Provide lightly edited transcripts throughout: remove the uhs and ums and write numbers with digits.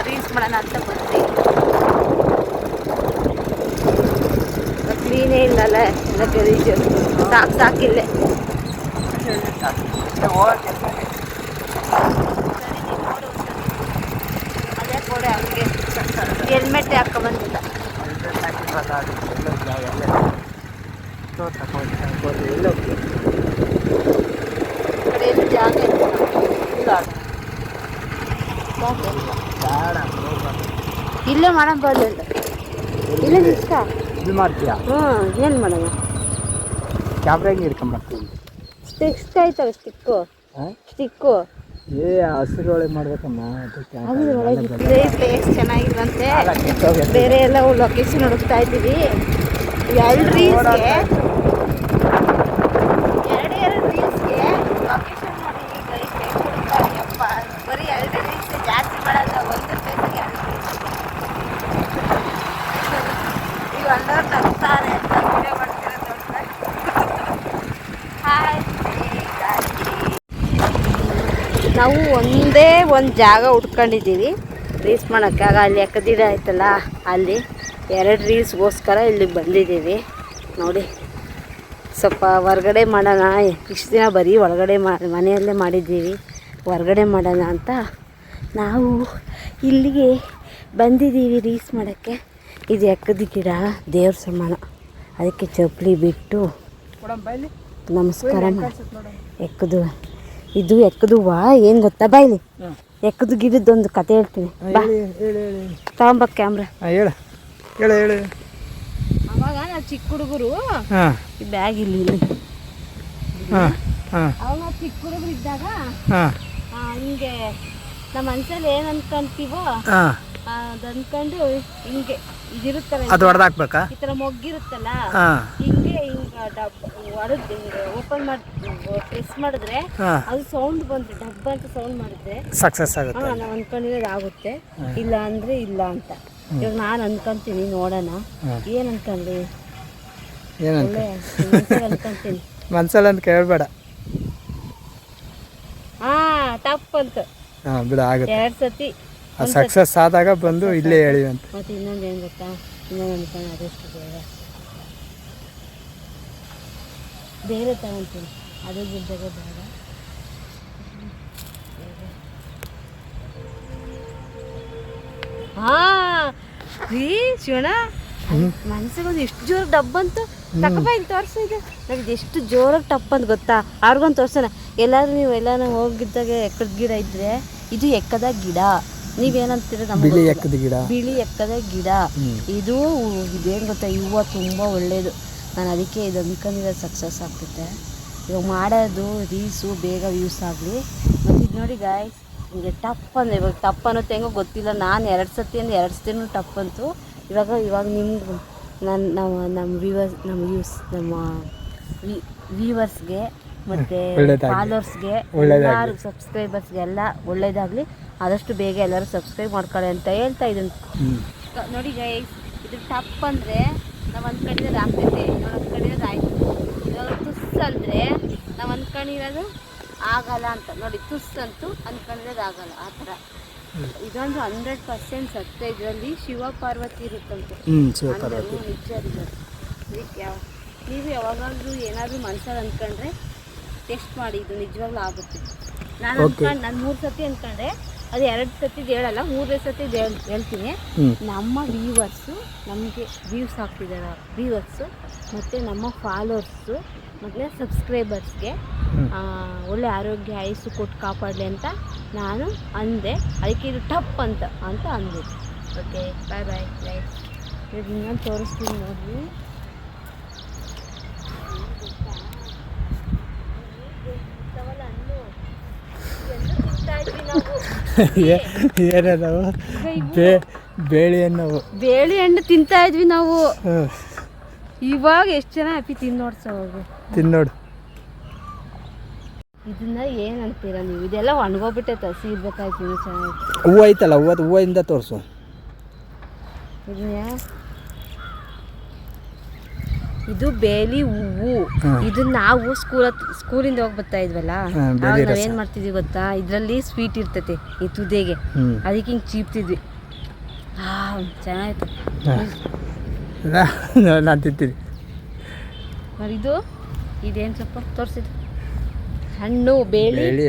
Reels ಮಾಡೋಣ ಅಂತ ಬಂದ್ವಿ. ಕ್ಲೀನೇ ಇಲ್ಲಲ್ಲ, ಎಲ್ಲ ಗಲೀಜು. ಸಾಕಿಲ್ಲೇ ಅದೇ ಕೊಡೆ ಹಂಗೆ ಹೆಲ್ಮೆಟ್ ಹಾಕೊಂಬಂದಿಲ್ಲ. ಕಡೆಯಲ್ಲಿ ಜಾಗ ಇಲ್ಲೇ ಮಾಡೋಣ ಬರಲಿಲ್ಲ. ಇಲ್ಲೇ ಇಷ್ಟ ಇದು ಮಾಡ್ತೀಯಾ? ಏನು ಮಾಡೋಣ? ಕ್ಯಾಮ್ರಾಗೆ ಹಿಡ್ಕೊಂಬರ್ತೀನಿ. ಸ್ಟಿಕ್ ಆಯ್ತಲ್ಲ, ಸ್ಟಿಕ್ಕು ಏ ಹಸಿರೊಳೆ ಮಾಡ್ಬೇಕಮ್ಮ. ಇದೇ ಪ್ಲೇಸ್ ಚೆನ್ನಾಗಿಲ್ವಂತೆ. ಬೇರೆ ಎಲ್ಲ ಲೊಕೇಶನ್ ಹುಡುಕ್ತಾ ಇದ್ದೀವಿ. ಎರಡು ರೀಲ್ಸ್ಗೆ ಲೊಕೇಶನ್ ನೋಡಿ. ಅಪ್ಪ ಬರೀ 2 ರೀಲ್ಸ್ ಜಾಸ್ತಿ ಮಾಡೋದು. 1 ಪ್ಲೇಸಿಗೆ 2 ಈಗ ಒಂದವ್ರು ನಗ್ತಾರೆ ಅಂತ ವಿಡಿಯೋ ಮಾಡ್ತಿರೋದು. ಹಾಯ್, ನಾವು ಒಂದೇ ಒಂದು ಜಾಗ ಹುಡ್ಕೊಂಡಿದ್ದೀವಿ ರೀಲ್ಸ್ ಮಾಡೋಕ್ಕೆ. ಆಗ ಅಲ್ಲಿ ಎಕ್ಕದಿಡ ಆಯ್ತಲ್ಲ, ಅಲ್ಲಿ 2 ರೀಲ್ಸ್ಗೋಸ್ಕರ ಇಲ್ಲಿಗೆ ಬಂದಿದ್ದೀವಿ. ನೋಡಿ, ಸ್ವಲ್ಪ ಹೊರ್ಗಡೆ ಮಾಡೋಣ. ಇಷ್ಟು ದಿನ ಬರೀ ಒಳಗಡೆ ಮನೆಯಲ್ಲೇ ಮಾಡಿದ್ದೀವಿ. ಹೊರ್ಗಡೆ ಮಾಡೋಣ ಅಂತ ನಾವು ಇಲ್ಲಿಗೆ ಬಂದಿದ್ದೀವಿ ರೀಲ್ಸ್ ಮಾಡೋಕ್ಕೆ. ಇದು ಎಕ್ಕದ ಗಿಡ, ದೇವ್ರ ಸಮಾನ. ಅದಕ್ಕೆ ಚಪ್ಪಲಿ ಬಿಟ್ಟು ನಮಸ್ಕಾರ ಎಕ್ಕದು. ಇದು ಎಕ್ಕದುವಾ ಏನು ಗೊತ್ತಾ? ಬಾಯ್ಲಿ ಎಕ್ಕದು ಗಿಡದ್ದೊಂದು ಕತೆ ಹೇಳ್ತೀನಿ. ತಗೊಂಬ ಕ್ಯಾಮ್ರಾ. ಹೇಳು. ಅವಾಗ ನಾವು ಚಿಕ್ಕ ಹುಡುಗರು ಈ ಬ್ಯಾಗ್ ಇಲ್ಲಿ ಅವಾಗ ನಾವು ಚಿಕ್ಕ ಹುಡುಗರು ಇದ್ದಾಗ ಹಿಂಗೆ ನಮ್ಮ ಮನ್ಸಲ್ಲಿ ಏನು ಅನ್ಕೊಂತೀವೋ ಅದು ಅನ್ಕೊಂಡು ಹಿಂಗೆ ಇದಿರುತ್ತಲ್ಲ, ಅದು ಹೊಡೆದಾಕ್ಬೇಕಾ? ಈ ಥರ ಮೊಗ್ಗಿರುತ್ತಲ್ಲ, ಹಿಂಗೆ ಹೊಡೆದು ಹಿಂಗೆ ಓಪನ್ ಮಾಡಿ ಪ್ರೆಸ್ ಮಾಡಿದ್ರೆ ಅದು ಸೌಂಡ್ ಬಂದ್ರೆ ಡಬ್ಬ ಅಂತ ಸೌಂಡ್ ಮಾಡಿದ್ರೆ ಸಕ್ಸಸ್ ಆಗುತ್ತೆ. ನಾವು ಅನ್ಕೊಂಡಿರೋದು ಆಗುತ್ತೆ. ಇಲ್ಲ ಅಂದ್ರೆ ಇಲ್ಲ ಅಂತ. ಇವಾಗ ನಾನು ಅನ್ಕೊಂತೀನಿ, ನೋಡೋಣ ಏನು ಅನ್ಕೊಂಡ್ರಿ. ಅನ್ಕೊಂತೀನಿ ಮನ್ಸಲ್ಲಿ ಅಂತ ಕೇಳಬೇಡ. ಟಪ್ ಅಂತ ಬಿಡ ಆಗುತ್ತೆ. 2 ಸತಿ ಸಕ್ಸಸ್ ಆದಾಗ ಬಂದು ಇಲ್ಲೇ ಹೇಳಿ ಅಂತ. ಮತ್ತೆ ಇನ್ನೊಂದು ಏನು ಗೊತ್ತಾ, ಇನ್ನೊಂದು ಅನ್ಕೊಂಡು ಅದಷ್ಟು ಬೇರೆ ತಗೊಂತೀನಿ. ಅದೇ ಗಿಡ್ದಾಗ ಬೇಡ. ಶಿವಣ್ಣ ಮನ್ಸಿಗೊಂದು ಎಷ್ಟು ಜೋರಾಗಿ ಡಬ್ಬ ಅಂತು. ತಕಪ ಇಲ್ಲಿ ತೋರಿಸು. ಇದು ನನಗೆ ಎಷ್ಟು ಜೋರಾಗಿ ಟಪ್ ಅಂತ ಗೊತ್ತಾ? ಅವ್ರಿಗೊಂದು ತೋರ್ಸೋಣ. ಎಲ್ಲಾದ್ರೂ ನೀವು ಎಲ್ಲಾನು ಹೋಗಿದ್ದಾಗ ಎಕ್ಕದ ಗಿಡ ಇದ್ರೆ ಇದು ಎಕ್ಕದ ಗಿಡ. ನೀವೇನಂತೀರ? ಬಿಳಿ ಎಕ್ಕದ ಗಿಡ. ಬಿಳಿ ಎಕ್ಕದ ಗಿಡ. ಇದು ಇದೇನು ಗೊತ್ತಾ, ಹೂವು ತುಂಬ ಒಳ್ಳೇದು. ನಾನು ಅದಕ್ಕೆ ಇದು ಅನ್ಕೊಂಡಿರೋ ಸಕ್ಸಸ್ ಆಗ್ತೈತೆ. ಇವಾಗ ಮಾಡೋದು ರೀಲ್ಸು ಬೇಗ ವ್ಯೂಸ್ ಆಗಲಿ. ಮತ್ತು ಇದು ನೋಡಿ ಗಾಯ್ಸ್, ಹಿಂಗೆ ಟಪ್ ಅಂದರೆ ಇವಾಗ ಟಪ್ ಅನ್ನೋದು ಹೆಂಗೋ ಗೊತ್ತಿಲ್ಲ. ನಾನು 2 ಸತಿನೂ ಟಪ್ ಅಂತು. ಇವಾಗ ನಿಮ್ಗೆ ನಮ್ಮ ವ್ಯೂವರ್ಸ್ಗೆ ಮತ್ತು ಫಾಲೋವರ್ಸ್ಗೆ, ಎಲ್ಲರೂ ಸಬ್ಸ್ಕ್ರೈಬರ್ಸ್ಗೆ ಎಲ್ಲ ಒಳ್ಳೇದಾಗಲಿ. ಆದಷ್ಟು ಬೇಗ ಎಲ್ಲರೂ ಸಬ್ಸ್ಕ್ರೈಬ್ ಮಾಡ್ಕೊಳ್ಳಿ ಅಂತ ಹೇಳ್ತಾ ಇದನ್ನು. ನೋಡಿ ಗೈಸ್, ಇದು ಟಪ್ ಅಂದರೆ ನಾವು ಅಂದ್ಕೊಂಡಿರೋದು ಆಗ್ತೈತೆ, ನಾವು ಅಂದ್ಕೊಂಡಿರೋದು ಆಯಿತು. ಇವಾಗ ತುಸ್ ಅಂದರೆ ನಾವು ಅಂದ್ಕೊಂಡಿರೋದು ಆಗಲ್ಲ ಅಂತ. ನೋಡಿ, ತುಸ್ ಅಂತೂ ಅಂದ್ಕೊಂಡಿರೋದು ಆಗಲ್ಲ. ಆ ಥರ ಇದೊಂದು 100% ಸತ್ಯ. ಇದರಲ್ಲಿ ಶಿವ ಪಾರ್ವತಿ ಇರುತ್ತಂತೆ. ನಿಜ ಇದಕ್ಕೆ ನೀವು ಯಾವಾಗಾದ್ರೂ ಏನಾದರೂ ಮನಸ್ಸಲ್ಲಿ ಅಂದ್ಕೊಂಡ್ರೆ ಟೆಸ್ಟ್ ಮಾಡಿ, ಇದು ನಿಜವಾಗ್ಲೂ ಆಗುತ್ತೆ. ನಾನು 3 ಸತಿ ಅಂದ್ಕೊಂಡೆ, ಅದು 2 ಸತಿ ಹೇಳಲ್ಲ, 3 ಸತಿ ಹೇಳ್ತೀನಿ. ನಮ್ಮ ವ್ಯೂವರ್ಸು ನಮಗೆ ವ್ಯೂಸ್ ಆಗ್ತಿದ್ದಾರೆ, ವ್ಯೂವರ್ಸು ಮತ್ತು ನಮ್ಮ ಫಾಲೋವರ್ಸು ಮತ್ತು ಸಬ್ಸ್ಕ್ರೈಬರ್ಸ್ಗೆ ಒಳ್ಳೆ ಆರೋಗ್ಯ ಆಯಸ್ಸು ಕೊಟ್ಟು ಕಾಪಾಡಲಿ ಅಂತ ನಾನು ಅಂದೆ. ಅದಕ್ಕೆ ಇದು ಟಪ್ ಅಂತ ಅಂದೆ. ಓಕೆ, ಬಾಯ್ ಲೈಫ್. ಇವಾಗ ಇನ್ನೊಂದು ತೋರಿಸ್ತೀನಿ ನೋಡ್ರಿ. ಏನದಾವು? ಬೇಳೆ ಹಣ್ಣು ತಿಂತಾ ಇದ್ವಿ ನಾವು. ಇವಾಗ ಎಷ್ಟು ಜನ ಹ್ಯಾಪಿ ತಿನ್ನೋಡು. ಇದನ್ನ ಏನಂತೀರ ನೀವು? ಇದೆಲ್ಲ ಒಣಗೋಗ್ಬಿಟ್ಟೈತೆ, ಹಸಿ ಇರ್ಬೇಕಾಯ್ತು. ಇನ್ನೂ ಚೆನ್ನಾಗಿತ್ತು. ಹೂವು ಐತಲ್ಲ, ಹೂವಿಂದ ತೋರಿಸು. ಇದು ಬೇಲಿ ಹೂವು. ಇದು ನಾವು ಸ್ಕೂಲಿಂದ ಹೋಗಿ ಬರ್ತಾ ಇದ್ವಲ್ಲ, ನಾವೇನ್ ಮಾಡ್ತಿದ್ವಿ ಗೊತ್ತಾ, ಇದ್ರಲ್ಲಿ ಸ್ವೀಟ್ ಇರ್ತೈತೆ ಈ ತುದಿಗೆ, ಅದಕ್ಕೆ ಹಿಂಗೆ ಚೀಪ್ತಿದ್ವಿ. ಚೆನ್ನಾಗಿತ್ತು. ನಾನು ತಿಂತೀನಿ. ನೋಡಿ ಇದೇನು ಸ್ವಲ್ಪ ತೋರಿಸಿದ್ದು ಹಣ್ಣು ಬೇಲಿ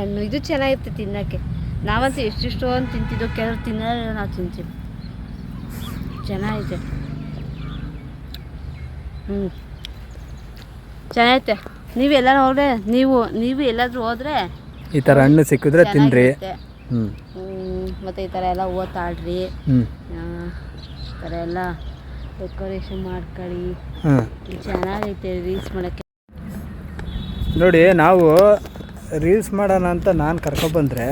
ಹಣ್ಣು ಇದು ಚೆನ್ನಾಗಿರುತ್ತೆ ತಿನ್ನೋಕ್ಕೆ. ನಾವಂತೂ ಎಷ್ಟೆಷ್ಟೋ ಅಂತ ತಿಂತಿದ್ದೋ, ಕೆಲವ್ರು ತಿನ್ನೋಲ್ಲ, ನಾವು ತಿಂತೀವಿ. ಚೆನ್ನಾಗಿದೆ. ಚೆನ್ನಾಗೈತೆ. ನೀವೆಲ್ಲ ನೋಡ್ರೆ ನೀವು ಎಲ್ಲಾದ್ರೂ ಹೋದ್ರೆ ಈ ಥರ ಹಣ್ಣು ಸಿಕ್ಕಿದ್ರೆ ತಿನ್ರಿ. ಮತ್ತು ಈ ಥರ ಎಲ್ಲ ಓತಾಡ್ರಿ, ಈ ಥರ ಎಲ್ಲ ಡೆಕೋರೇಷನ್ ಮಾಡ್ಕೊಳ್ಳಿ. ಚೆನ್ನಾಗೈತೆ ರೀಲ್ಸ್ ಮಾಡೋಕ್ಕೆ. ನೋಡಿ, ನಾವು ರೀಲ್ಸ್ ಮಾಡೋಣ ಅಂತ ನಾನು ಕರ್ಕೊಬಂದರೆ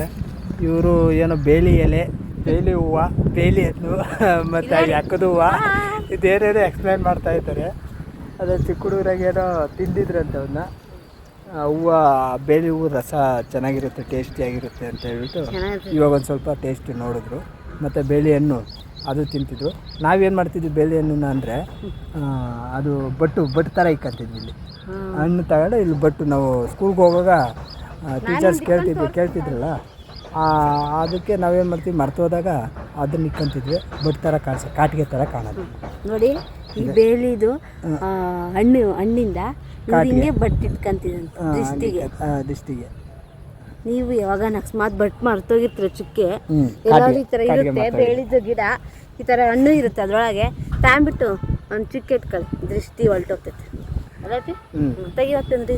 ಇವರು ಏನೋ ಬೇಲಿ ಎಲೆ, ಬೇಲಿ ಹೂವು, ಬೇಲಿ ಹಣ್ಣು ಮತ್ತು ಯಾಕದು ಹೂವು ಇದೇನೇನೋ ಎಕ್ಸ್ಪ್ಲೈನ್ ಮಾಡ್ತಾ ಇದ್ದಾರೆ. ಅದೇ ಚಿಕ್ಕ ಹುಡುಗರಾಗೇನೋ ತಿಂದಿದ್ರಂತೆ ಅವನ್ನ. ಹೂವು, ಬೇಲಿ ಹೂವು ರಸ ಚೆನ್ನಾಗಿರುತ್ತೆ, ಟೇಸ್ಟಿಯಾಗಿರುತ್ತೆ ಅಂತ ಹೇಳ್ಬಿಟ್ಟು ಇವಾಗ ಒಂದು ಸ್ವಲ್ಪ ಟೇಸ್ಟ್ ನೋಡಿದ್ರು. ಮತ್ತು ಬೇಲಿ ಹಣ್ಣು ಅದು ತಿಂತಿದ್ರು. ನಾವೇನು ಮಾಡ್ತಿದ್ವಿ ಬೇಲಿ ಹಣ್ಣನ್ನ ಅಂದರೆ ಅದು ಬಟ್ಟು ಥರ ಇಕ್ಕಂತಿದ್ವಿ. ಇಲ್ಲಿ ಹಣ್ಣು ತಗೊಂಡು ಇಲ್ಲಿ ಬಟ್ಟು ನಾವು ಸ್ಕೂಲ್ಗೆ ಹೋಗುವಾಗ ಟೀಚರ್ಸ್ ಕೇಳ್ತಿದ್ರಲ್ಲ, ಅದಕ್ಕೆ ನಾವೇನು ಮಾಡ್ತೀವಿ, ಮರ್ತೋದಾಗ ಅದನ್ನ ಇಕ್ಕಂತಿದ್ವಿ. ಬಟ್ ಥರ ಕಾಟಿಗೆ ಥರ ಕಾಣೋದು. ನೋಡಿ, ಈ ಬೇಲಿದು ಹಣ್ಣಿಂದ ಹಿಂಗೆ ಬಟ್ ಇಟ್ಕೊಂತಿದ್ದಂತೆ ದಿಷ್ಟಿಗೆ. ನೀವು ಯಾವಾಗ ಅಕಸ್ಮಾತ್ ಬಟ್ ಮರ್ತೋಗಿರ್ತೀರ ಚುಕ್ಕೆ, ಎಲ್ಲರೂ ಈ ಥರ ಇರುತ್ತೆ ಬೇಳಿದ ಗಿಡ, ಈ ಥರ ಹಣ್ಣು ಇರುತ್ತೆ ಅದರೊಳಗೆ, ತಾಂಬಿಟ್ಟು ಒಂದು ಚುಕ್ಕೆ ಇಟ್ಕೊಳ್ಳಿ, ದೃಷ್ಟಿ ಹೊಲ್ಟೋಗ್ತೈತೆ. ಅದೈತಿ ತೆಗಿವತ್ತಂದ್ರಿ.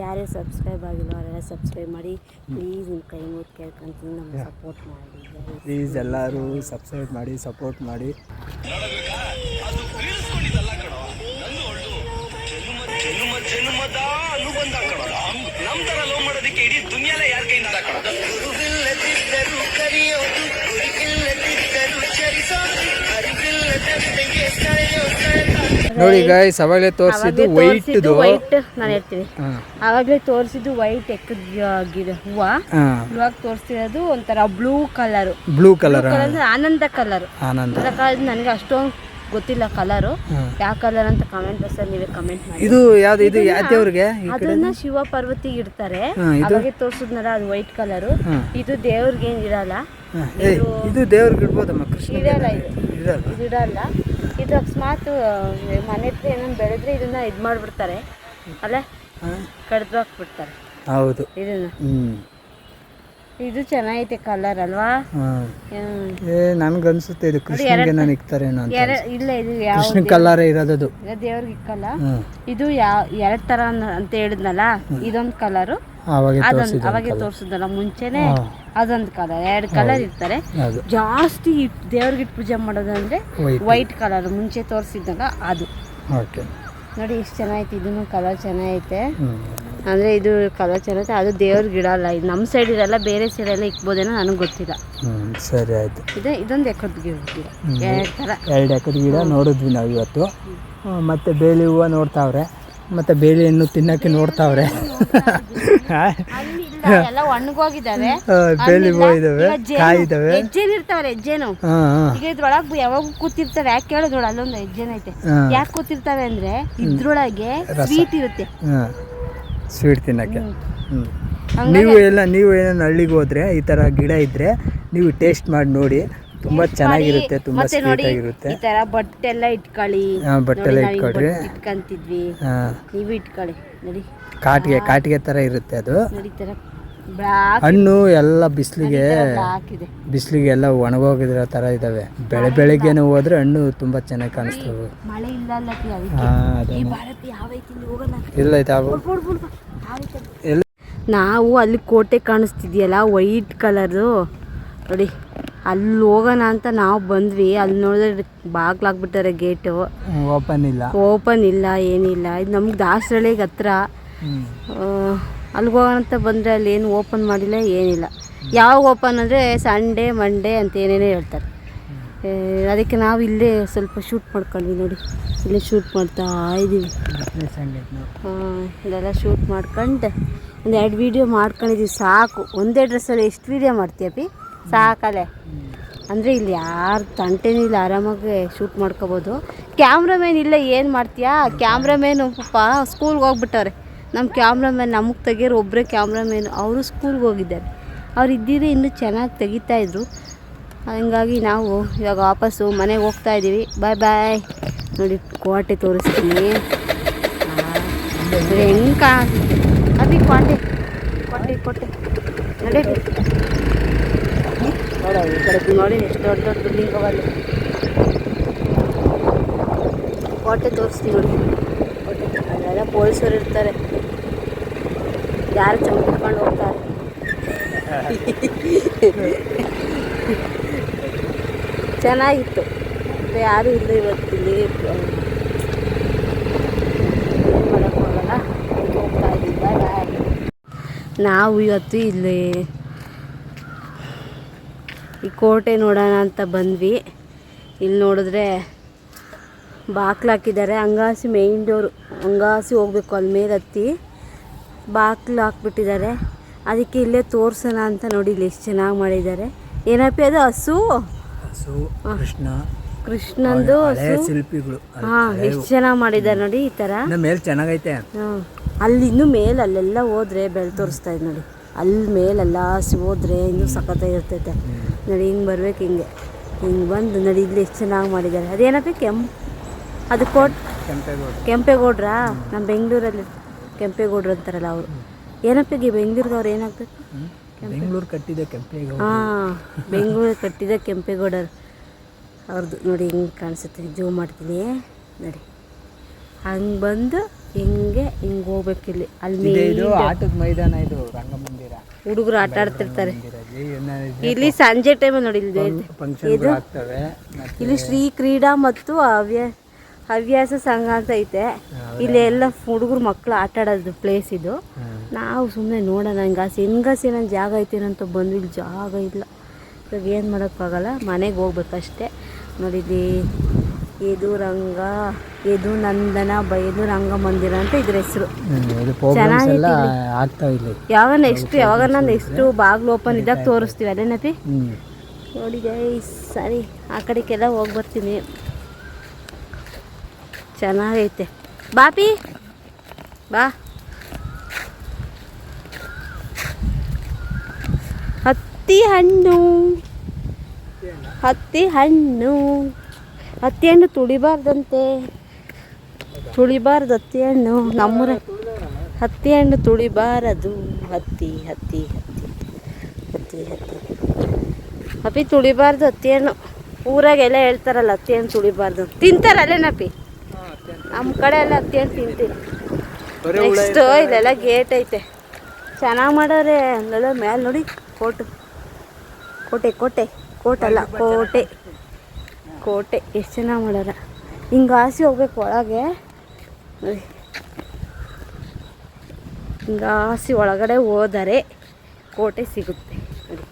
ಯಾರೇ ಸಬ್ಸ್ಕ್ರೈಬ್ ಆಗಿಲ್ಲ ಅವರೆಲ್ಲ ಸಬ್ಸ್ಕ್ರೈಬ್ ಮಾಡಿ ಪ್ಲೀಸ್. ನಿಮ್ಮ ಕೈ ಮುಗಿ ಕೇಳ್ಕೊಂತೀನಿ, ನಮ್ಗೆ ಸಪೋರ್ಟ್ ಮಾಡಿ ಪ್ಲೀಸ್. ಎಲ್ಲರೂ ಸಬ್ಸ್ಕ್ರೈಬ್ ಮಾಡಿ, ಸಪೋರ್ಟ್ ಮಾಡಿ. ನೋಡಿ ಗಾಯ್ಸ್, ಅವಾಗಲೇ ತೋರಿಸಿದ್ದು ವೈಟ್, ನಾನು ಹೇಳ್ತೀನಿ. ಅವಾಗಲೇ ತೋರಿಸಿದ್ದು ವೈಟ್ ಗಿಡ ಹೂವ. ಇವಾಗ ತೋರಿಸಿರೋದು ಒಂಥರ ಬ್ಲೂ ಕಲರ್ ಆನಂದ ಕಲರ್. ನನಗೆ ಅಷ್ಟೊಂದು ಗೊತ್ತಿಲ್ಲ ಕಲರು, ಯಾವ ಕಲರ್ ಅಂತ ಕಮೆಂಟ್ ಬಾಕ್ಸಲ್ಲಿ ನೀವೇ ಕಮೆಂಟ್ ಮಾಡಿ. ಇದು ಯಾವ್ದು, ಇದು ಯಾವ್ದೇವ್ರಿಗೆ? ಅದನ್ನ ಶಿವ ಪಾರ್ವತಿಗೆ ಇಡ್ತಾರೆ. ಅವಾಗೆ ತೋರಿಸಿದ್ನಲ್ಲ, ಅದು ವೈಟ್ ಕಲರು. ಇದು ದೇವ್ರಿಗೆ ಏನು ಇಡಲ್ಲ. ಇದು ದೇವ್ರಿಗೆ ಇಡ್ಬೋದಮ್ಮ, ಕೃಷ್ಣ ಇಡಲ್ಲ. ಇದು ಇಡಲ್ಲ. ಇದು ಅಕಸ್ಮಾತ್ ಮನೆ ಹತ್ರ ಏನೋ ಬೆಳೆದ್ರೆ ಇದನ್ನ ಇದು ಮಾಡಿಬಿಡ್ತಾರೆ ಅಲ್ಲ, ಕಡ್ದು ಹಾಕ್ಬಿಡ್ತಾರೆ. ಹೌದು. ಇದನ್ನ ಇದು ಚೆನ್ನಾಗೈತೆ ಕಲರ್ ಅಲ್ವಾ? ನನ್ಗನ್ಸುತ್ತೆ ಇದು ಕೃಷ್ಣಗೆ ನಾನು ಇಕ್ತಾರೇನೋ ಅಂತ. ಇಲ್ಲ, ಇದು ಕೃಷ್ಣ ಕಲರ್ ಇರೋದು ದೇವ್ರಿಗೆ ಇಕ್ಕಲ್ಲ. ಇದು ಎರಡ್ ತರ ಅಂತ ಹೇಳಿದ್ನಲ್ಲ, ಇದೊಂದು ಕಲರು, ಅವಾಗೆ ತೋರ್ಸಿದ್ನಲ್ಲ ಮುಂಚೆನೆ, ಅದೊಂದು ಕಲರ್. 2 ಕಲರ್ ಇರ್ತಾರೆ. ಜಾಸ್ತಿ ದೇವ್ರಿಗೆ ಇಟ್ಟು ಪೂಜೆ ಮಾಡೋದಂದ್ರೆ ವೈಟ್ ಕಲರ್, ಮುಂಚೆ ತೋರಿಸಿದ್ನಲ್ಲ ಅದು. ನೋಡಿ ಎಷ್ಟು ಚೆನ್ನಾಗೈತೆ. ಇದನ್ನು ಕಲರ್ ಚೆನ್ನಾಗೈತೆ. ಅಂದರೆ ಇದು ಕಲರ್ ಚೆನ್ನಾಗೈತೆ. ಅದು ದೇವ್ರಿಗೆ ಇಡಲ್ಲ. ಇದು ನಮ್ಮ ಸೈಡ್ ಇರಲ್ಲ, ಬೇರೆ ಸೈಡೆಲ್ಲ ಇಕ್ಬೋದೇನೋ, ನನಗೆ ಗೊತ್ತಿಲ್ಲ. ಸರಿ ಆಯಿತು. ಇದೊಂದು ಎಕ್ಕದ ಗಿಡ, 2 ಎಕ್ಕದ ಗಿಡ ನೋಡಿದ್ವಿ ನಾವು ಇವತ್ತು. ಮತ್ತು ಬೇಲಿ ಹೂವು ನೋಡ್ತಾವ್ರೆ, ಮತ್ತು ಬೇಲಿ ಹಣ್ಣು ತಿನ್ನೋಕ್ಕೆ ನೋಡ್ತಾವ್ರೆ. ಎಲ್ಲ ಒಣಗೋಗಿದ್ದಾವೆ, ಬೇಲಿ ಹೂವು ಇದಾವೆ, ಕಾಯಿ ಇದಾವೆ, ಹೆಜ್ಜೆನ್ ಇರ್ತಾವ್ರೆ. ಹೆಜ್ಜೆನು ಈಗ ಇದ್ರೊಳಗೆ ಯಾವಾಗ ಕೂತಿರ್ತಾರೆ. ಯಾಕೆ ಕೇಳೋದ್ರೊಳ ಅಲ್ಲೊಂದು ಹೆಜ್ಜೆನ್ ಐತೆ. ಯಾಕೆ ಕೂತಿರ್ತಾವೆ ಅಂದ್ರೆ ಇದ್ರೊಳಗೆ ಸ್ವೀಟ್ ಇರುತ್ತೆ, ಸ್ವೀಟ್ ತಿನ್ನಕ್ಕೆ. ನೀವು ಏನಾದ್ರು ಹಳ್ಳಿಗೆ ಹೋದ್ರೆ ಈ ತರ ಗಿಡ ಇದ್ರೆ ನೀವು ಟೇಸ್ಟ್ ಮಾಡಿ ನೋಡಿ, ತುಂಬಾ ಚೆನ್ನಾಗಿರುತ್ತೆ, ತುಂಬಾ ಸ್ವೀಟ್ ಆಗಿರುತ್ತೆ. ಈ ತರ ಬಟ್ಟೆಲ್ಲ ಇಟ್ಕೊಳ್ಳಿ, ಬಟ್ಟೆಲ್ಲ ಇಟ್ಕೊಳ್ರಿ, ಇಟ್ಕೊಂತಿದ್ವಿ. ನೀವು ಇಟ್ಕೊಳ್ಳಿ. ನೋಡಿ ಕಾಟಿಗೆ ತರ ಇರುತ್ತೆ ಅದು. ನೋಡಿ ತರ ಹಣ್ಣು ಎಲ್ಲ ಬಿಸಿಲಿಗೆ ಎಲ್ಲ ಒಣಗೋಗಿರೋ ತರ ಇದಾವೆ. ಬೆಳಿಗ್ಗೆನೆ ಹೋದ್ರೆ ಹಣ್ಣು ತುಂಬಾ ಚೆನ್ನಾಗಿ ಕಾಣಿಸ್ತವೆ. ಮಳೆ ಇಲ್ಲ. ನಾವು ಅಲ್ಲಿ ಕೋಟೆ ಕಾಣಿಸ್ತಿದ್ಯಲ್ಲ ವೈಟ್ ಕಲರು, ನೋಡಿ ಅಲ್ಲಿ ಹೋಗೋಣ ಅಂತ ನಾವು ಬಂದ್ವಿ. ಅಲ್ಲಿ ನೋಡಿದ್ರೆ ಬಾಗ್ಲಾಗ್ಬಿಟ್ಟಾರೆ, ಗೇಟು ಓಪನ್ ಇಲ್ಲ, ಏನಿಲ್ಲ. ಇದು ನಮ್ಗೆ ದಾಸರಳ್ಳಿಗೆ ಹತ್ರ. ಅಲ್ಲಿಗೆ ಹೋಗೋಣ ಅಂತ ಬಂದರೆ ಅಲ್ಲಿ ಏನು ಓಪನ್ ಮಾಡಿಲ್ಲ, ಏನಿಲ್ಲ. ಯಾವಾಗ ಓಪನ್ ಅಂದರೆ ಸಂಡೇ ಮಂಡೇ ಅಂತ ಏನೇನೋ ಹೇಳ್ತಾರೆ. ಅದಕ್ಕೆ ನಾವು ಇಲ್ಲೇ ಸ್ವಲ್ಪ ಶೂಟ್ ಮಾಡ್ಕೊಂಡ್ವಿ. ನೋಡಿ ಇಲ್ಲೇ ಶೂಟ್ ಮಾಡ್ತಾ ಇದ್ದೀವಿ. ಇದೆಲ್ಲ ಶೂಟ್ ಮಾಡ್ಕೊಂಡು 1-2 ವೀಡಿಯೋ ಮಾಡ್ಕೊಂಡಿದ್ದೀವಿ, ಸಾಕು. ಒಂದೇ ಡ್ರೆಸ್ಸಲ್ಲಿ ಎಷ್ಟು ವೀಡಿಯೋ ಮಾಡ್ತೀಯಪ್ಪಿ? ಸಾಕಲ್ಲೇ. ಅಂದರೆ ಇಲ್ಲಿ ಯಾರು ತಂಟೆನೂ ಇಲ್ಲ, ಆರಾಮಾಗಿ ಶೂಟ್ ಮಾಡ್ಕೋಬೋದು. ಕ್ಯಾಮ್ರಾಮೇನ್ ಇಲ್ಲ, ಏನು ಮಾಡ್ತೀಯಾ? ಕ್ಯಾಮ್ರಾಮೇನು ಪಾಪ ಸ್ಕೂಲ್ಗೆ ಹೋಗ್ಬಿಟ್ಟವ್ರೆ. ನಮ್ಮ ಕ್ಯಾಮ್ರಾಮ್ಯಾನ್ ನಮಗೆ ತೆಗಿಯೋರು ಒಬ್ಬರೇ ಕ್ಯಾಮ್ರಾಮೇನು, ಅವರು ಸ್ಕೂಲ್ಗೆ ಹೋಗಿದ್ದಾರೆ. ಅವ್ರು ಇದ್ದಿದ್ರೆ ಇನ್ನೂ ಚೆನ್ನಾಗಿ ತೆಗಿತಾಯಿದ್ರು. ಹಂಗಾಗಿ ನಾವು ಇವಾಗ ವಾಪಸ್ಸು ಮನೆಗೆ ಹೋಗ್ತಾ ಇದ್ದೀವಿ. ಬಾಯ್ ಬಾಯ್. ನೋಡಿ ಕೋಟೆ ತೋರಿಸ್ತೀನಿ. ಹೆಂಗೆ ಕಾಣುತ್ತೆ ಅಭಿ ಕೋಟೆ ಕೋಟೆ ಕೋಟೆ ನೋಡಿ ನೋಡಿ ಎಷ್ಟು ದೊಡ್ಡ ದೊಡ್ಡ ಬಿಲ್ಡಿಂಗ್ ಅವಲ್ಲಿ. ಕೋಟೆ ತೋರಿಸ್ತೀವಿ ನೋಡಿ. ಕೋಟೆ ಅಲ್ಲೆಲ್ಲ ಪೊಲೀಸರು ಇರ್ತಾರೆ, ಯಾರು ಚಮಕಿಟ್ಕೊಂಡು ಹೋಗ್ತಾರೆ. ಚೆನ್ನಾಗಿತ್ತು. ಯಾರು ಇಲ್ಲ ಇವತ್ತಿಲ್ಲಿ, ಮಾಡೋಕ್ಕಾಗಲ್ಲ. ಹೋಗ್ತಾ ಇದ್ದೀವಿ. ನಾವು ಇವತ್ತು ಇಲ್ಲಿ ಈ ಕೋಟೆ ನೋಡೋಣ ಅಂತ ಬಂದ್ವಿ. ಇಲ್ಲಿ ನೋಡಿದ್ರೆ ಬಾಕ್ಲು ಹಾಕಿದ್ದಾರೆ. ಅಂಗಾಸಿ ಮೇಯ್ನ್ ಡೋರು, ಅಂಗಾಸಿ ಹೋಗ್ಬೇಕು. ಅಲ್ಲಿ ಮೇಲೆ ಹತ್ತಿ ಬಾಕ್ಲು ಹಾಕ್ಬಿಟ್ಟಿದ್ದಾರೆ. ಅದಕ್ಕೆ ಇಲ್ಲೇ ತೋರ್ಸೋಣ ಅಂತ ನೋಡಿ. ಇಲ್ಲಿ ಎಷ್ಟು ಚೆನ್ನಾಗಿ ಮಾಡಿದ್ದಾರೆ. ಏನಪ್ಪಿ ಅದು ಹಸು ಕೃಷ್ಣಂದು ಶಿಲ್ಪಿಗಳು. ಹಾಂ, ಎಷ್ಟು ಚೆನ್ನಾಗಿ ಮಾಡಿದ್ದಾರೆ ನೋಡಿ. ಈ ಥರ ಮೇಲೆ ಚೆನ್ನಾಗೈತೆ. ಹಾಂ, ಅಲ್ಲಿ ಇನ್ನೂ ಮೇಲೆ ಅಲ್ಲೆಲ್ಲ ಹೋದ್ರೆ ಬೆಳೆ ತೋರಿಸ್ತಾ ಇದೆ ನೋಡಿ. ಅಲ್ಲಿ ಮೇಲೆಲ್ಲ ಹೋದ್ರೆ ಇನ್ನೂ ಸಖತ್ತಾಗಿರ್ತೈತೆ ನೋಡಿ. ಹಿಂಗೆ ಬರ್ಬೇಕು, ಹಿಂಗೆ ಬಂದು ನೋಡಿ. ಇಲ್ಲಿ ಎಷ್ಟು ಚೆನ್ನಾಗಿ ಮಾಡಿದ್ದಾರೆ. ಅದೇನಪ್ಪ ಅದು ಕೆಂಪೇಗೌಡ್ರಾ? ನಮ್ಮ ಬೆಂಗಳೂರಲ್ಲಿ ಕೆಂಪೇಗೌಡ್ರು ಅಂತಾರಲ್ಲ ಅವರು. ಏನಪ್ಪಿಗೆ ಬೆಂಗಳೂರಿಗೆ ಅವ್ರು ಏನಾಗಬೇಕು? ಬೆಂಗಳೂರು ಕಟ್ಟಿದ ಕೆಂಪೇಗೌಡ. ಹಾಂ, ಬೆಂಗಳೂರು ಕಟ್ಟಿದ ಕೆಂಪೇಗೌಡರು ಅವ್ರದ್ದು ನೋಡಿ. ಹಿಂಗೆ ಕಾಣಿಸುತ್ತೆ, ಜೂಮ್ ಮಾಡ್ತೀನಿ ನೋಡಿ. ಹಂಗೆ ಬಂದು ಹಿಂಗೆ ಹೋಗ್ಬೇಕು. ಇಲ್ಲಿ ಅಲ್ಲಿ ಆಟದ ಮೈದಾನ, ಇದು ರಂಗಮಂದಿರ. ಹುಡುಗರು ಆಟ ಆಡ್ತಿರ್ತಾರೆ ಇಲ್ಲಿ ಸಂಜೆ ಟೈಮಲ್ಲಿ ನೋಡಿ. ಇದು ಇಲ್ಲಿ ಶ್ರೀ ಕ್ರೀಡಾ ಮತ್ತು ಹವ್ಯಾಸ ಸಂಘ ಅಂತ ಐತೆ. ಇಲ್ಲಿ ಎಲ್ಲ ಹುಡುಗರು ಮಕ್ಕಳು ಆಟ ಆಡೋದು ಪ್ಲೇಸ್ ಇದು. ನಾವು ಸುಮ್ಮನೆ ನೋಡೋಣ ಹೆಂಗಾಸಿ ನನ್ನ ಜಾಗ ಐತೇನಂತ ಬಂದು. ಇಲ್ಲಿ ಜಾಗ ಇಲ್ಲ. ಇವಾಗ ಏನು ಮಾಡೋಕ್ಕಾಗಲ್ಲ, ಮನೆಗೆ ಹೋಗ್ಬೇಕಷ್ಟೆ. ನೋಡಿದ್ವಿ, ಇದು ನಂದನ ಬಯಲು ರಂಗಮಂದಿರ ಅಂತ ಇದ್ರ ಹೆಸರು. ಚೆನ್ನಾಗಿದೆ. ಯಾವಾಗ ನೆಕ್ಸ್ಟ್ ಬಾಗ್ಲು ಓಪನ್ ಇದ್ದಾಗ ತೋರಿಸ್ತೀವಿ. ಅದೇನಪಿ ನೋಡಿ ಗೈಸ್. ಸರಿ, ಆ ಕಡೆಗೆಲ್ಲ ಹೋಗಿ ಬರ್ತೀನಿ. ಚೆನ್ನಾಗೈತೆ. ಬಾಪಿ ಬಾ. ಹತ್ತಿ ಹಣ್ಣು ಹತ್ತಿ ಹಣ್ಣು ತುಳಿಬಾರ್ದಂತೆ. ಹತ್ತಿ ಹಣ್ಣು ನಮ್ಮೂರ. ಹತ್ತಿ ಹಣ್ಣು ತುಳಿಬಾರದು. ಹತ್ತಿ ಅಪ್ಪಿ ತುಳಿಬಾರ್ದು ಹತ್ತಿ ಹಣ್ಣು. ಊರಾಗೆಲ್ಲ ಹೇಳ್ತಾರಲ್ಲ ಹತ್ತಿ ಹಣ್ಣು ತುಳಿಬಾರ್ದು. ತಿಂತಾರಲ್ಲೇನಪ್ಪಿ? ನಮ್ಮ ಕಡೆ ಎಲ್ಲ ಹತ್ತಿ ಹಣ್ಣು ತಿಂತೀವಿ. ನೆಕ್ಸ್ಟು ಇಲ್ಲೆಲ್ಲ ಗೇಟ್ ಐತೆ, ಚೆನ್ನಾಗಿ ಮಾಡವ್ರೆ. ಅಲ್ಲೆಲ್ಲ ಮೇಲೆ ನೋಡಿ ಕೋಟೆ ಎಷ್ಟು ಚೆನ್ನಾಗಿ ಮಾಡ್ಯಾರ. ಹಿಂಗೆ ಆಸಿ ಹೋಗ್ಬೇಕು ಒಳಗೆ ನೋಡಿ. ಹಿಂಗೆ ಆಸಿ ಒಳಗಡೆ ಹೋದರೆ ಕೋಟೆ ಸಿಗುತ್ತೆ ನೋಡಿ.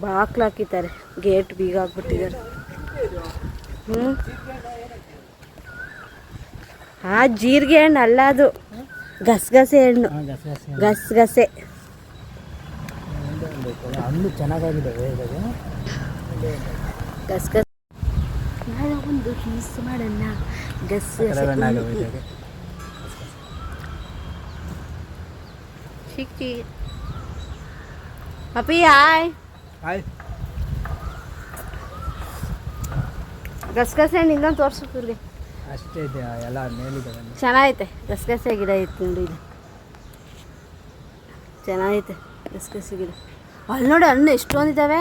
ಬಾಕ್ಲು ಹಾಕಿದ್ದಾರೆ, ಗೇಟ್ ಬೀಗ ಹಾಕ್ಬಿಟ್ಟಿದ್ದಾರೆ. ಆ ಜೀರಿಗೆ ಹಣ್ಣು ಅಲ್ಲ, ಅದು ಗಸಗಸೆ ಹಣ್ಣು. ಗಸಗಸೆ ಹಣ್ಣು ಚೆನ್ನಾಗಿದ್ದಾವೆ. ಗಸಗಸೆ ನಾಳೆ ಒಂದು ಹೀಸ್ ಮಾಡೋಣ. ಗಸಗಸೆ ಚಿಕ್ಕಿ ಅಪ್ಪಿ ಹಾಯ್. ಗಸಗಸೆ ಹಣ್ಣು ಇನ್ನೊಂದು ತೋರಿಸ್ಬಿಟ್ಟಿರ್ಲಿ. ಅಷ್ಟೇ ಇದೆ, ಎಲ್ಲ ಮೇಲಿದ್ದಾವೆ. ಚೆನ್ನಾಗೈತೆ ಗಸಗಸೆ ಗಿಡ ಐತೆ ನೋಡಿ. ಇದು ಚೆನ್ನಾಗೈತೆ ಗಸಗಸೆ ಗಿಡ. ಅಲ್ಲಿ ನೋಡಿ ಹಣ್ಣು ಎಷ್ಟೊಂದಿದ್ದಾವೆ.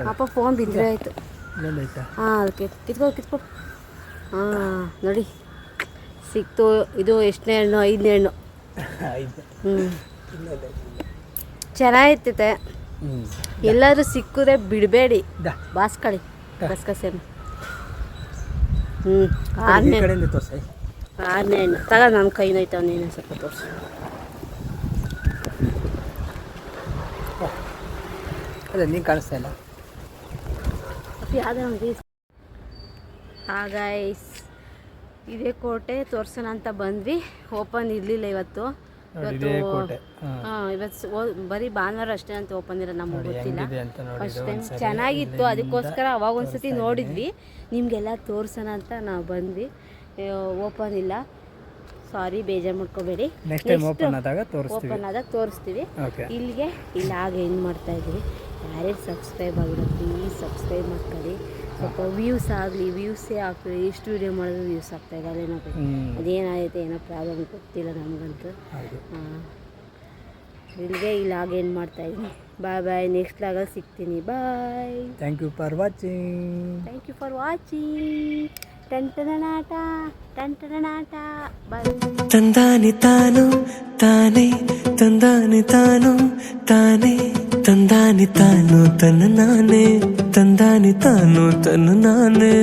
ಪಾಪ ಫೋನ್ ಬಿದ್ದರೆ ಆಯಿತು. ಹಾಂ, ಅದಕ್ಕೆ ಕಿತ್ಕೊ. ಹಾಂ ನೋಡಿ ಸಿಕ್ತು. ಇದು ಎಷ್ಟನೇ ಹಣ್ಣು? 5ನೇ ಹಣ್ಣು. ಚೆನ್ನಾಗೈತೆ. ಎಲ್ಲಾದ್ರೂ ಸಿಕ್ಕಿದ್ರೆ ಬಿಡಬೇಡಿ, ಬಾಸ್ಕಳಿ ಗಸಗಸೆ. 6ನೇ ಹಣ್ಣು ತಗ. ನನ್ನ ಕೈ ನೋಯ್ತಾವ, ನೀನು ಸ್ವಲ್ಪ ತೋರಿಸು. ನೀನು ಕಾಣಿಸ್ತಾ ಇಲ್ಲ. ಗೈಸ್, ಇದೇ ಕೋಟೆ ತೋರ್ಸೋಣ ಅಂತ ಬಂದ್ವಿ. ಓಪನ್ ಇರಲಿಲ್ಲ ಇವತ್ತು. ಬರೀ ಭಾನುವಾರ ಅಷ್ಟೇ ಅಂತ ಓಪನ್ ಇರೋ, ನಮಗೆ ಗೊತ್ತಿಲ್ಲ. ಫಸ್ಟ್ ಟೈಮ್ ಚೆನ್ನಾಗಿತ್ತು, ಅದಕ್ಕೋಸ್ಕರ ಅವಾಗ ಒಂದ್ಸತಿ ನೋಡಿದ್ವಿ. ನಿಮಗೆಲ್ಲ ತೋರ್ಸೋಣ ಅಂತ ನಾವು ಬಂದ್ವಿ. ಓಪನ್ ಇಲ್ಲ, ಸಾರಿ, ಬೇಜಾರು ಮಾಡ್ಕೋಬೇಡಿ. ಓಪನ್ ಆದಾಗ ತೋರಿಸ್ತೀವಿ. ಇಲ್ಲಿಗೆ ಇಲ್ಲ ಆಗ ಏನು ಮಾಡ್ತಾ ಇದ್ವಿ. ಯಾರ್ಯಾರು ಸಬ್ಸ್ಕ್ರೈಬ್ ಆಗಿರೋ ಪ್ಲೀಸ್ ಸಬ್ಸ್ಕ್ರೈಬ್ ಮಾಡ್ಕೊಳ್ಳಿ. ಸ್ವಲ್ಪ ವ್ಯೂಸ್ ಆಗಲಿ, ವ್ಯೂಸೇ ಆಗ್ತದೆ. ಎಷ್ಟು ವೀಡಿಯೋ ಮಾಡಿದ್ರು ವ್ಯೂಸ್ ಆಗ್ತಾಯಿದೆ. ಅದೇನೋ ಅದೇನಾಗೈತೆ ಏನೋ ಪ್ರಾಬ್ಲಮ್ ಗೊತ್ತಿಲ್ಲ ನಮಗಂತೂ. ಇಲ್ಲಿಗೆ ಈ ಲಾಗ್ ಏನು ಮಾಡ್ತಾಯಿದ್ದೀನಿ. ಬಾಯ್ ಬಾಯ್. ನೆಕ್ಸ್ಟ್ ಲಾಗಲ್ಲಿ ಸಿಗ್ತೀನಿ. Bye. Thank you for watching. ಟಂಟನಾಟ ಬಾಯ್. ತಂದಾನಿ ತಾನು ತಾನೇ, ತಂದಾನಿ ತಾನು ತಾನೇ, ತಂದಾನಿ ತಾನು ತನ್ನ ನಾನೇ, ತಂದಾನಿ ತಾನು ತನ್ನ ನಾನೇ.